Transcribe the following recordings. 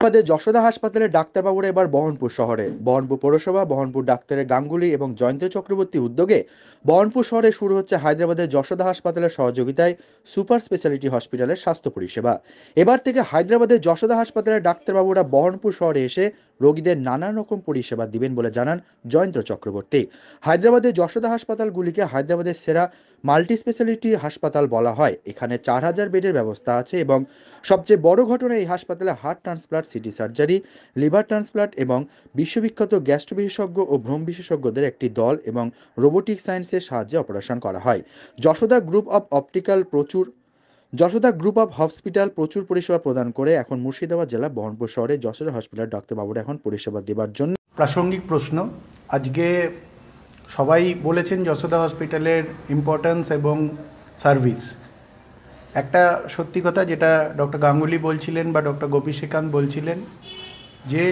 হায়দ্রাবাদের যশোদা হাসপাতালের ডাক্তারবাবুরা এবার বহরমপুর শহরে। বহরমপুর পৌরসভা, বহরমপুর ডাক্তারের গাঙ্গুলি এবং জয়ন্ত চক্রবর্তী উদ্যোগে বহরমপুর শহরে শুরু হচ্ছে হায়দ্রাবাদের যশোদা হাসপাতালের সহযোগিতায় সুপার স্পেশালিটি হসপিটালের স্বাস্থ্য পরিষেবা। এবার থেকে হায়দ্রাবাদের যশোদা হাসপাতালের ডাক্তারবাবুরা বহরমপুর শহরে এসে রোগীদের নানান রকম পরিষেবা দিবেন বলে জানান জয়ন্ত চক্রবর্তী। হায়দ্রাবাদের যশোদা হাসপাতালগুলিকে হায়দ্রাবাদের সেরা মাল্টি স্পেশালিটি হাসপাতাল বলা হয়। এখানে 4000 বেডের ব্যবস্থা আছে এবং সবচেয়ে বড় ঘটনা, এই হাসপাতালে heart transplant, city surgery, liver transplant এবং বিশ্ববিখ্যাত গ্যাস্ট্রো বিশেষজ্ঞ ও ভ্রূণ বিশেষজ্ঞদের একটি দল এবং রোবোটিক সায়েন্সের সাহায্যে অপারেশন করা হয়। যশোদা গ্রুপ অফ হসপিটাল প্রচুর পরিষেবা প্রদান করে। এখন মুর্শিদাবাদ জেলা বহরমপুর শহরে যশোদা হসপিটাল ডাক্তারবাবুরা এখন পরিষেবা দেওয়ার জন্য। প্রাসঙ্গিক প্রশ্ন। আজকে সবাই বলেছেন যশোদা হসপিটালের ইম্পর্ট্যান্স এবং সার্ভিস। একটা সত্যি কথা যেটা ডক্টর গাঙ্গুলি বলছিলেন বা ডক্টর গোপী শ্রীকান্ত বলছিলেন, যে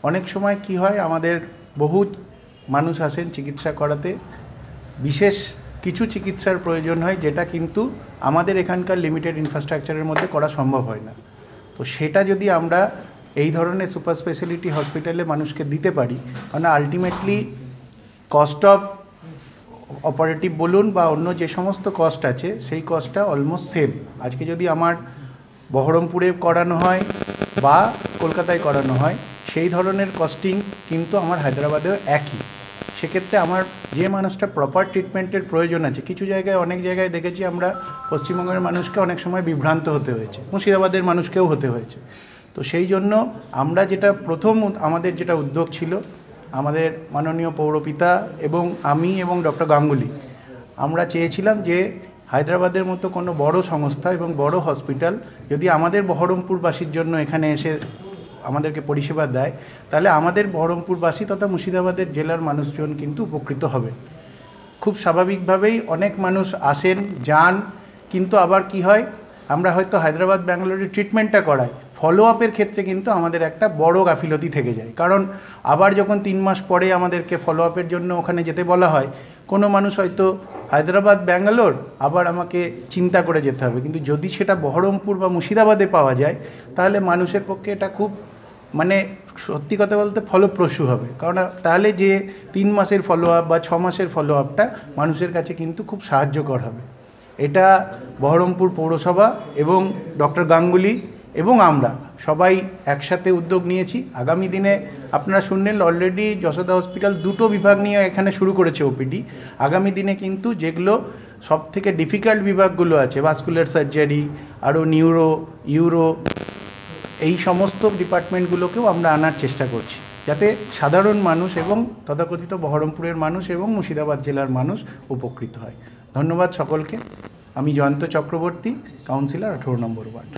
অনেক সময় কি হয়, আমাদের বহু মানুষ আসেন চিকিৎসা করাতে, বিশেষ কিছু চিকিৎসার প্রয়োজন হয় যেটা কিন্তু আমাদের এখানকার লিমিটেড ইনফ্রাস্ট্রাকচারের মধ্যে করা সম্ভব হয় না। তো সেটা যদি আমরা এই ধরনের সুপার স্পেশালিটি হসপিটালে মানুষকে দিতে পারি, কারণ আলটিমেটলি কস্ট অফ অপারেটিভ বলুন বা অন্য যে সমস্ত কস্ট আছে সেই কস্টটা অলমোস্ট সেম। আজকে যদি আমার বহরমপুরে করানো হয় বা কলকাতায় করানো হয়, সেই ধরনের কস্টিং কিন্তু আমার হায়দ্রাবাদেও একই। সেক্ষেত্রে আমার যে মানুষটা প্রপার ট্রিটমেন্টের প্রয়োজন আছে, কিছু জায়গায় অনেক জায়গায় দেখেছি আমরা পশ্চিমবঙ্গের মানুষকে অনেক সময় বিভ্রান্ত হতে হয়েছে, মুর্শিদাবাদের মানুষকেও হতে হয়েছে। তো সেই জন্য আমরা যেটা আমাদের যেটা উদ্যোগ ছিল, আমাদের মাননীয় পৌরপিতা এবং আমি এবং ডক্টর গাঙ্গুলি, আমরা চেয়েছিলাম যে হায়দ্রাবাদের মতো কোনো বড় সংস্থা এবং বড় হসপিটাল যদি আমাদের বহরমপুরবাসীর জন্য এখানে এসে আমাদেরকে পরিষেবা দেয়, তাহলে আমাদের বহরমপুরবাসী তথা মুর্শিদাবাদের জেলার মানুষজন কিন্তু উপকৃত হবে। খুব স্বাভাবিকভাবেই অনেক মানুষ আসেন যান, কিন্তু আবার কি হয়, আমরা হয়তো হায়দ্রাবাদ ব্যাঙ্গালোরে ট্রিটমেন্টটা করাই, ফলো আপের ক্ষেত্রে কিন্তু আমাদের একটা বড় গাফিলতি থেকে যায়। কারণ আবার যখন 3 মাস পরে আমাদেরকে ফলো আপের জন্য ওখানে যেতে বলা হয়, কোনো মানুষ হয়তো হায়দ্রাবাদ ব্যাঙ্গালোর আবার আমাকে চিন্তা করে যেতে হবে, কিন্তু যদি সেটা বহরমপুর বা মুর্শিদাবাদে পাওয়া যায় তাহলে মানুষের পক্ষে এটা খুব সত্যি কথা বলতে ফলপ্রসূ হবে। কারণ তাহলে যে 3 মাসের ফলো আপ বা 6 মাসের ফলো আপটা মানুষের কাছে কিন্তু খুব সাহায্যকর হবে। এটা বহরমপুর পৌরসভা এবং ডক্টর গাঙ্গুলি এবং আমরা সবাই একসাথে উদ্যোগ নিয়েছি। আগামী দিনে আপনারা শুনলেন অলরেডি যশোদা হসপিটাল 2টো বিভাগ নিয়ে এখানে শুরু করেছে ওপিডি। আগামী দিনে কিন্তু যেগুলো সবথেকে ডিফিকাল্ট বিভাগগুলো আছে, ভাস্কুলার সার্জারি, আরও ইউরো, এই সমস্ত ডিপার্টমেন্টগুলোকেও আমরা আনার চেষ্টা করছি, যাতে সাধারণ মানুষ এবং তথাকথিত বহরমপুরের মানুষ এবং মুর্শিদাবাদ জেলার মানুষ উপকৃত হয়। ধন্যবাদ সকলকে। আমি জয়ন্ত চক্রবর্তী, কাউন্সিলর 18 নম্বর ওয়ার্ড।